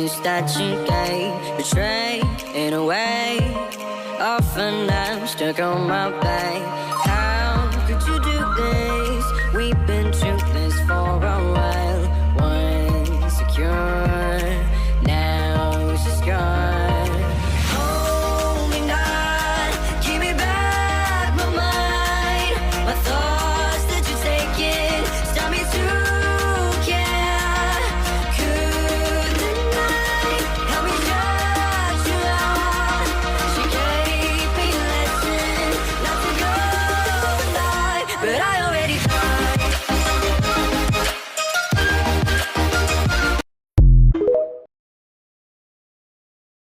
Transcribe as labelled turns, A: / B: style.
A: peace that you gave, betrayed in a way. Often I'm stuck on my back. How could you do this? We've been through